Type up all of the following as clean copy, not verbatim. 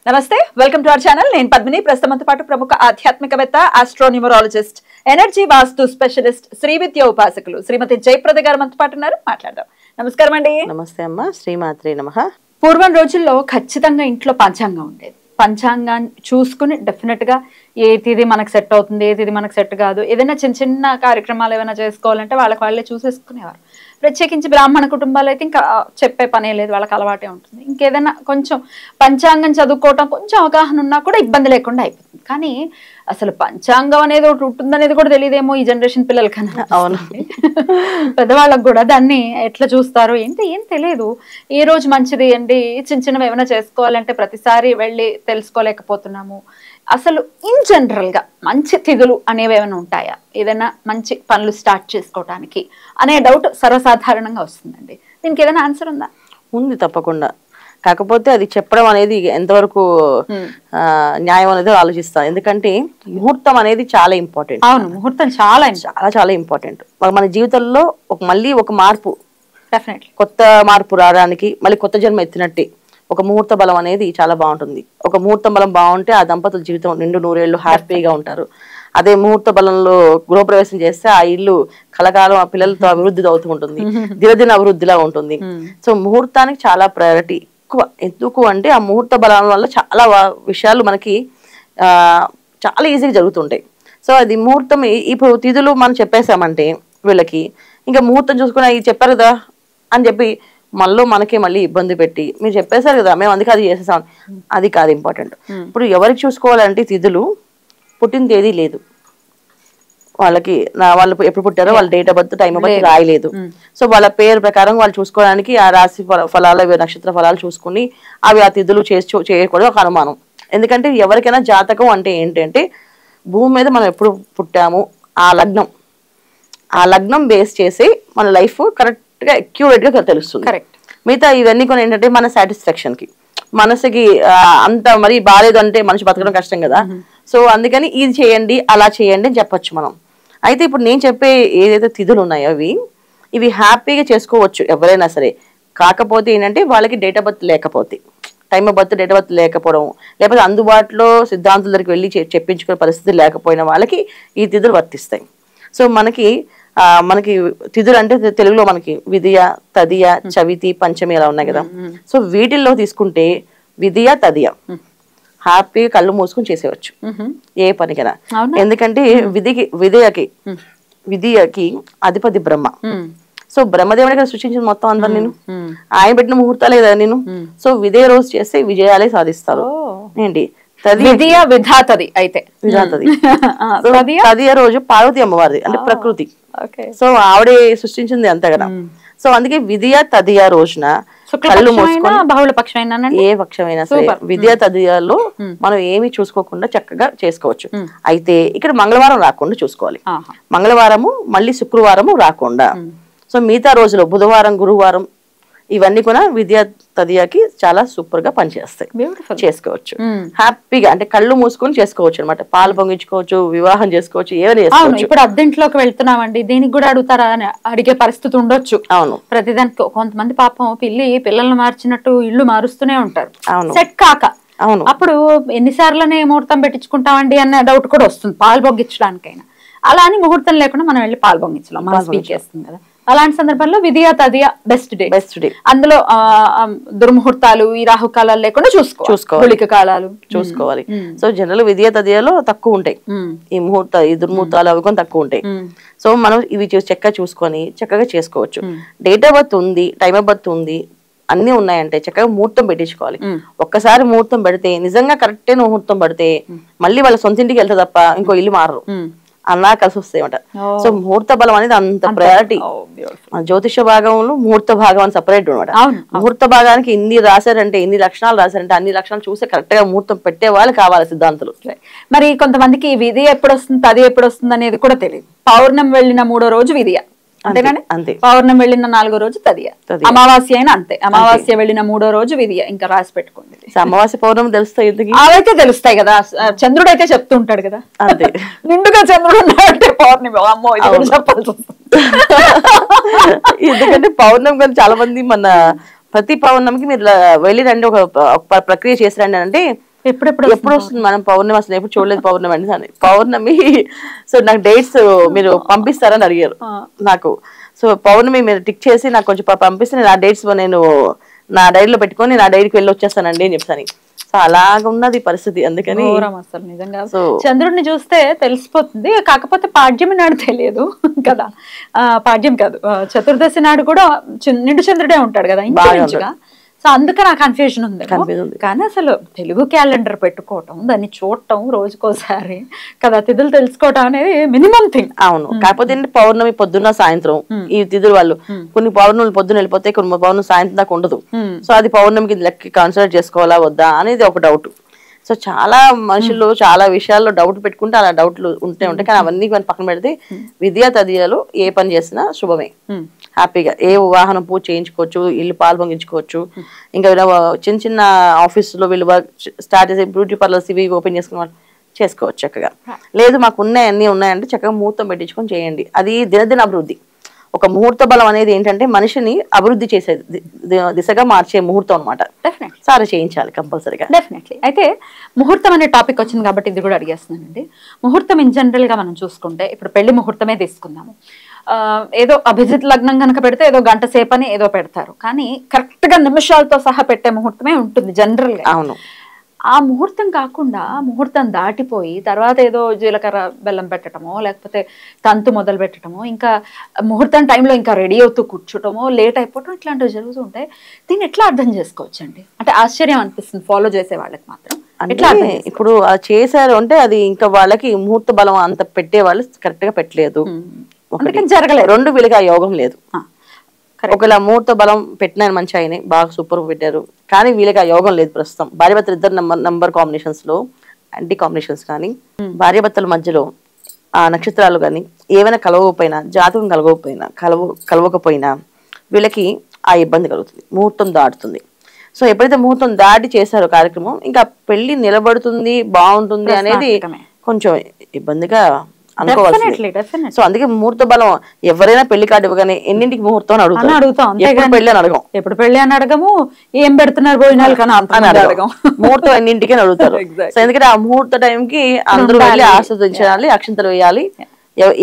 నమస్తే, welcome to our channel. నేను పద్మిని. ప్రస్తుతంతో పాటు ప్రముఖ ఆధ్యాత్మికవేత్త, ఆస్ట్రోన్యూమరాలజిస్ట్, ఎనర్జీ వాస్తు స్పెషలిస్ట్, శ్రీ విద్య ఉపాసకులు శ్రీమతి జయప్రద గారు మనతో పాటు ఉన్నారు. మాట్లాడదాం. నమస్కారం అండి. నమస్తే అమ్మ. శ్రీమాత్రే నమః. పూర్వం రోజుల్లో ఖచ్చితంగా ఇంట్లో పంచాంగం ఉండేది. పంచాంగాన్ని చూసుకుని డెఫినెట్ గా ఏ తిది మనకు సెట్ అవుతుంది, ఏ తిది మనకు సెట్ కాదు, ఏదైనా చిన్న చిన్న కార్యక్రమాలు ఏమైనా చేసుకోవాలంటే వాళ్ళే చూసేసుకునేవారు. ప్రత్యేకించి బ్రాహ్మణ కుటుంబాలు అయితే ఇంకా చెప్పే పనే లేదు, వాళ్ళకి అలవాటే ఉంటుంది. ఇంకేదైనా కొంచెం పంచాంగం చదువుకోవటం కొంచెం అవగాహన ఉన్నా కూడా ఇబ్బంది లేకుండా అయిపోతుంది. కానీ అసలు పంచాంగం అనేది ఒకటి ఉంటుందనేది కూడా తెలియదేమో ఈ జనరేషన్ పిల్లలకి కన్నా. అవును, పెద్దవాళ్ళకి కూడా దాన్ని ఎట్లా చూస్తారు ఏంటి ఏం తెలియదు. ఏ రోజు మంచిది అండి, చిన్న చిన్నవి ఏమైనా చేసుకోవాలంటే ప్రతిసారి వెళ్ళి తెలుసుకోలేకపోతున్నాము. అసలు ఇన్ జనరల్ గా మంచి తిథులు అనేవి ఏమైనా ఉంటాయా, ఏదైనా మంచి పనులు స్టార్ట్ చేసుకోవడానికి అనే డౌట్ సర్వసాధారణంగా వస్తుందండి. దీనికి ఏదైనా ఆన్సర్ ఉందా? ఉంది, తప్పకుండా. కాకపోతే అది చెప్పడం అనేది ఎంతవరకు న్యాయం అనేది ఆలోచిస్తాను. ఎందుకంటే ముహూర్తం అనేది చాలా ఇంపార్టెంట్. అవును, ముహూర్తం చాలా చాలా చాలా ఇంపార్టెంట్. మన జీవితంలో మళ్ళీ ఒక మార్పు, డెఫినెట్లీ కొత్త మార్పు రావడానికి, మళ్ళీ కొత్త జన్మ ఎత్తినట్టే ఒక ముహూర్త బలం అనేది చాలా బాగుంటుంది. ఒక ముహూర్త బలం బాగుంటే ఆ దంపతుల జీవితం నిండు నూరేళ్లు హ్యాపీగా ఉంటారు. అదే ముహూర్త బలంలో గృహప్రవేశం చేస్తే ఆ ఇల్లు కలకాలం ఆ పిల్లలతో అభివృద్ధి అవుతూ ఉంటుంది, దినదిన అభివృద్ధిలా ఉంటుంది. సో ముహూర్తానికి చాలా ప్రయారిటీ ఎక్కువ. ఎందుకు అంటే ఆ ముహూర్త బలం వల్ల చాలా విషయాలు మనకి చాలా ఈజీగా జరుగుతుంటాయి. సో అది ముహూర్తం. ఇప్పుడు తిథులు మనం చెప్పేసామంటే వీళ్ళకి ఇంకా ముహూర్తం చూసుకుని ఇది చెప్పారు కదా అని చెప్పి మనకే మళ్ళీ ఇబ్బంది పెట్టి మీరు చెప్పేశారు కదా మేము అందుకే అది చేసేసాం, అది కాదు ఇంపార్టెంట్. ఇప్పుడు ఎవరికి చూసుకోవాలంటే తిథులు పుట్టిన తేదీ లేదు వాళ్ళకి, వాళ్ళు ఎప్పుడు పుట్టారో వాళ్ళ date of birth time of birth రాయలేదు. సో వాళ్ళ పేరు ప్రకారం వాళ్ళు చూసుకోవడానికి ఆ రాశి ఫలాలు నక్షత్ర ఫలాలు చూసుకుని అవి ఆ తిథులు చేయకూడదు ఒక అనుమానం. ఎందుకంటే ఎవరికైనా జాతకం అంటే ఏంటంటే భూమి మీద మనం ఎప్పుడు పుట్టాము ఆ లగ్నం బేస్ చేసి మన లైఫ్ కరెక్ట్ గా అక్యూరేట్ గా తెలుస్తుంది. మిగతా ఇవన్నీ కొన్ని ఏంటంటే మన సాటిస్ఫాక్షన్ కి, మనసుకి అంత మరి బాగాలేదు అంటే మనిషి బతకడం కష్టం కదా. సో అందుకని ఇది చేయండి అలా చేయండి అని చెప్పొచ్చు మనం. అయితే ఇప్పుడు నేను చెప్పే ఏదైతే తిథులు ఉన్నాయో ఇవి హ్యాపీగా చేసుకోవచ్చు ఎవరైనా సరే. కాకపోతే ఏంటంటే వాళ్ళకి డేట్ ఆఫ్ బర్త్ లేకపోతే, time of birth date of birth లేకపోవడం, లేకపోతే అందుబాటులో సిద్ధాంతుల దగ్గరికి వెళ్ళి చెప్పించుకునే పరిస్థితి లేకపోయిన వాళ్ళకి ఈ తిథులు వర్తిస్తాయి. సో మనకి తిథులు అంటే తెలుగులో మనకి విధియ, తదియ, చవితి, పంచమి అలా ఉన్నాయి కదా. సో వీటిల్లో తీసుకుంటే విధియ, తదియ హ్యాపీగా కళ్ళు మూసుకుని చేసేవచ్చు ఏ పనికైనా. ఎందుకంటే విధియకి అధిపతి బ్రహ్మ. సో బ్రహ్మదేవుడిగా సృష్టించిన మొత్తం అందరు నేను ఆయన పెట్టిన ముహూర్తాలే కదా నేను. సో విదే రోజు చేస్తే విజయాలే సాధిస్తారు. ఏంటి విధాతది తదియ రోజు పార్వతి అమ్మవారిది అంటే ప్రకృతి. సో ఆవిడే సృష్టించింది అంతే కదా. సో అందుకే విధియ తదియ రోజున కళ్ళు మూసుకొని ఏ పక్షమైనా సరే విద్యా తదియాలో మనం ఏమి చూసుకోకుండా చక్కగా చేసుకోవచ్చు. అయితే ఇక్కడ మంగళవారం రాకుండా చూసుకోవాలి. మంగళవారము మళ్ళీ శుక్రవారము రాకుండా. సో మిగతా రోజులు బుధవారం, గురువారం ఇవన్నీ కూడా విద్యా తదియాకి చాలా సూపర్ గా పనిచేస్తాయి. చేసుకోవచ్చు హ్యాపీగా, అంటే కళ్ళు మూసుకొని చేసుకోవచ్చు అనమాట. పాలు పొంగించుకోవచ్చు, వివాహం చేసుకోవచ్చు, ఏమైనా చేసుకోవచ్చు. ఇప్పుడు అద్దెంట్లోకి వెళ్తున్నామండి, దీనికి కూడా అడుగుతారా అని అడిగే పరిస్థితి ఉండొచ్చు. అవును, ప్రతిదానికి కొంతమంది పాపం పిల్లల్ని మార్చినట్టు ఇల్లు మారుస్తూనే ఉంటారు. అవును, సెట్ కాక. అవును, అప్పుడు ఎన్నిసార్లనే ముహూర్తం పెట్టించుకుంటామండి అన్న డౌట్ కూడా వస్తుంది పాలు పొంగించడానికైనా. అలా అని ముహూర్తం లేకుండా మనం వెళ్ళి పాలు పొంగించలేం, మనం స్పీక్ చేస్తుంది కదా. అలాంటి సందర్భంలో విధియ తదియ బెస్ట్ డే. అందులో దుర్ముహూర్తాలు ఈ రాహుకాలాలు లేకుండా చూసుకోవాలి, కాలాలు చూసుకోవాలి. సో జనరల్ విధియ తదియలో తక్కువ ఉంటాయి ఈ దుర్ముహూర్తాలు, అవి కొన్ని తక్కువ ఉంటాయి. సో మనం ఇవి చక్కగా చూసుకొని చక్కగా చేసుకోవచ్చు. డేట్ ఆఫ్ బర్త్ ఉంది, టైమ్ ఆఫ్ బర్త్ ఉంది, అన్ని ఉన్నాయంటే చక్కగా ముహూర్తం పెట్టించుకోవాలి. ఒక్కసారి ముహూర్తం పెడితే నిజంగా కరెక్టే ముహూర్తం పడితే మళ్ళీ వాళ్ళ సొంత ఇంటికి వెళ్తే తప్ప ఇంకో ఇల్లు మారరు, అలా కలిసి వస్తాయన్నమాట. సో ముహూర్త బలం అనేది అంత ప్రయారిటీ. జ్యోతిష భాగంలో ముహూర్త భాగం అని సపరేట్ అనమాట. ముహూర్త భాగానికి ఇన్ని రాశారంటే, ఇన్ని లక్షణాలు రాశారంటే అన్ని లక్షణాలు చూస్తే కరెక్ట్ గా ముహూర్తం పెట్టే వాళ్ళు కావాలి సిద్ధాంతులు. మరి కొంతమందికి విధి ఎప్పుడు వస్తుంది, తది ఎప్పుడు వస్తుంది అనేది కూడా తెలియదు. పౌర్ణమి వెళ్ళిన 3వ రోజు విధియ, అంతేగాని పౌర్ణమి వెళ్ళిన 4వ రోజు తదియ, అమావాస్య అయినా అంతే. అమావాస్య వెళ్ళిన 3వ రోజు విధియ. ఇంకా రాసి పెట్టుకోండి. అమావాస్య పౌర్ణమి తెలుస్తాయి, అవైతే తెలుస్తాయి కదా. చంద్రుడు అయితే చెప్తూ ఉంటాడు కదా, అంతే నిండుగా చంద్రుడు ఉన్నాడంటే పౌర్ణమి. అమ్మో ఇది కూడా చెప్పాల్సి వస్తుంది. ఎందుకంటే పౌర్ణమి చాలా మంది ప్రతి పౌర్ణమికి మీరు వెళ్ళి రండి, ఒక ప్రక్రియ చేసి రండి అంటే ఎప్పుడు వస్తుంది మనం పౌర్ణమి అసలు ఎప్పుడు చూడలేదు పౌర్ణమి అని పౌర్ణమి. సో నాకు డేట్స్ మీరు పంపిస్తారని అడిగారు నాకు. సో పౌర్ణమి మీరు టిక్ చేసి నాకు కొంచెం పంపిస్తే నేను ఆ డేట్స్ నేను నా డైరీలో పెట్టుకొని నా డైరీకి వెళ్ళి వచ్చేస్తానండి అని చెప్తాను. సో అలాగ ఉన్నది పరిస్థితి. అందుకని అసలు నిజంగా చంద్రుడిని చూస్తే తెలిసిపోతుంది. కాకపోతే పాడ్యమి నాడు తెలియదు కదా, పాడ్యం కాదు చతుర్దశి నాడు కూడా నిండు చంద్రుడే ఉంటాడు కదా ఇంచుమించుగా. సో అందుకే నాకు కన్ఫ్యూజన్ ఉంది. కానీ అసలు తెలుగు క్యాలెండర్ పెట్టుకోవటం, దాన్ని చూడటం రోజుకోసారి కదా, తిథులు తెలుసుకోవటం అనేది మినిమం థింగ్. అవును. కాకపోతే పౌర్ణమి పొద్దున్న సాయంత్రం ఈ తిథులు వాళ్ళు కొన్ని పౌర్ణములు పొద్దున వెళ్ళిపోతే కొన్ని పౌర్ణమి సాయంత్రం దాకా ఉండదు. సో అది పౌర్ణమికి లెక్క కన్సిడర్ చేసుకోవాలా వద్దా అనేది ఒక డౌట్. సో చాలా మనుషులు చాలా విషయాల్లో డౌట్ పెట్టుకుంటే అలా డౌట్లు ఉంటే ఉంటాయి. కానీ అవన్నీ పక్కన పెడితే విద్యా తదియాలు ఏ పని చేసినా శుభమే. హ్యాపీగా ఏ వాహనం పూజ చేయించుకోవచ్చు, ఇల్లు పాలు పొంగించుకోవచ్చు. ఇంకా చిన్న చిన్న ఆఫీసులో వీళ్ళు స్టార్ట్ చేసే బ్యూటీ పార్లర్స్ ఇవి ఓపెన్ చేసుకున్న వాళ్ళు చేసుకోవచ్చు చక్కగా. లేదు మాకు అన్నీ ఉన్నాయంటే చక్కగా ముహూర్తం పెట్టించుకొని చేయండి. అది దినదిన అభివృద్ధి. ఒక ముహూర్త బలం అనేది ఏంటంటే మనిషిని అభివృద్ధి చేసే దిశగా మార్చే ముహూర్తం అనమాట. సారీ చేయించాలి కంపల్సరీగా. డెఫినెట్లీ. అయితే ముహూర్తం అనే టాపిక్ వచ్చింది కాబట్టి ఇది కూడా అడిగేస్తున్నానండి. ముహూర్తం ఇన్ జనరల్ గా మనం చూసుకుంటే ఇప్పుడు పెళ్లి ముహూర్తమే తీసుకుందాము. ఏదో అభిజిత్ లగ్నం కనుక పెడితే ఏదో గంట సేపు అని ఏదో పెడతారు, కానీ కరెక్ట్ గా నిమిషాలతో సహా పెట్టే ముహూర్తమే ఉంటుంది జనరల్ గా. అవును. ఆ ముహూర్తం కాకుండా ముహూర్తం దాటిపోయి తర్వాత ఏదో జీలకర్ర బెల్లం పెట్టడమో లేకపోతే తంతు మొదలు పెట్టడమో ఇంకా ముహూర్తం టైంలో ఇంకా రెడీ అవుతూ కూర్చోటమో లేట్ అయిపోవటం ఇట్లాంటివి జరుగుతూ ఉంటాయి. దీన్ని ఎట్లా అర్థం చేసుకోవచ్చండి? అంటే ఆశ్చర్యం అనిపిస్తుంది ఫాలో చేసే వాళ్ళకి మాత్రం. ఇప్పుడు చేశారు అంటే అది ఇంకా వాళ్ళకి ముహూర్త బలం అంత పెట్టే వాళ్ళు కరెక్ట్ గా పెట్టలేదు, జరగలేదు. రెండు వీళ్ళకి ఆ యోగం లేదు. ఒకవేళ ముహూర్త బలం పెట్టిన మంచి ఆయన బాగా సూపర్ పెట్టారు, కానీ వీళ్ళకి ఆ యోగం లేదు ప్రస్తుతం. భార్యాభర్తలు ఇద్దరు నంబర్ కాంబినేషన్స్ లో యాంటీ కాంబినేషన్స్ కానీ భార్యాభర్తల మధ్యలో ఆ నక్షత్రాలు కానీ ఏమైనా కలవకపోయినా, జాతకం కలవకపోయినా వీళ్ళకి ఆ ఇబ్బంది కలుగుతుంది, ముహూర్తం దాటుతుంది. సో ఎప్పుడైతే ముహూర్తం దాటి చేశారో కార్యక్రమం ఇంకా పెళ్లి నిలబడుతుంది బాగుంటుంది అనేది కొంచెం ఇబ్బందిగా అనుకోవాల్సింది. సో అందుకే ముహూర్త బలం ఎవరైనా పెళ్లి కార్డు ఇవ్వగానే ఎన్నింటికి ముహూర్తం అని అడుగుతాం, పెళ్లి అని అడగం, ఎప్పుడు పెళ్లి అని అడగము, ఏం పెడుతున్నారు భోజనాలు అని అడగం, ముహూర్తం ఎన్నింటికి అని అడుగుతారు. సో ఎందుకంటే ఆ ముహూర్త టైంకి అందరూ వెళ్ళి ఆస్వాదించాలి, అక్షంతలు వేయాలి.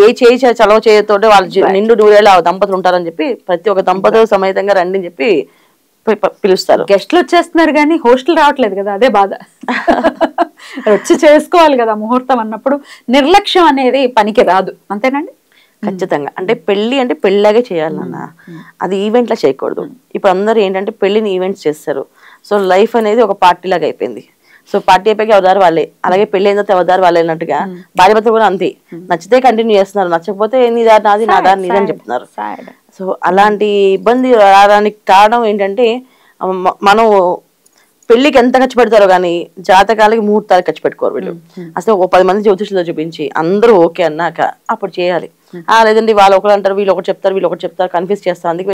ఏ చేయి చలవ చేయతోటే వాళ్ళు నిండు నూరేళ్ళు ఆ దంపతులు ఉంటారని చెప్పి ప్రతి ఒక్క దంపతులు సమేతంగా రండి అని చెప్పి పిలుస్తారు. గెస్ట్లు వచ్చేస్తున్నారు కానీ హోస్టల్ రావట్లేదు కదా, అదే బాధ. వచ్చి చేసుకోవాలి కదా ముహూర్తం అన్నప్పుడు. నిర్లక్ష్యం అనేది పనికి రాదు, అంతేనండి? ఖచ్చితంగా. అంటే పెళ్లి అంటే పెళ్లిలాగే చేయాలన్నా, అది ఈవెంట్ లా చేయకూడదు. ఇప్పుడు అందరూ ఏంటంటే పెళ్లిని ఈవెంట్స్ చేస్తారు. సో లైఫ్ అనేది ఒక పార్టీ లాగా అయిపోయింది. సో పార్టీ అయిపోయి ఎవరిదారు వాళ్ళే, అలాగే పెళ్లి అయిన తర్వాత ఎవరిదారు వాళ్ళే అన్నట్టుగా భార్యాభర్తలు కూడా అంతే. నచ్చితే కంటిన్యూ చేస్తున్నారు, నచ్చకపోతే నీ దారి నాది, నా దారి నీదని చెప్తున్నారు. సో అలాంటి ఇబ్బంది రావడానికి కారణం ఏంటంటే మనం పెళ్లికి ఎంత ఖర్చు పెడతారో కానీ జాతకాలకి ముహూర్తాలకి ఖర్చు పెట్టుకోరు వీళ్ళు. అసలు ఒక 10 మంది జ్యోతిషులతో చూపించి అందరూ ఓకే అన్నాక అప్పుడు చేయాలి. లేదండి వాళ్ళు ఒకరు అంటారు, వీళ్ళు ఒకటి చెప్తారు, వీళ్ళు ఒకటి చెప్తారు, కన్ఫ్యూజ్ చేస్తారు. అందుకే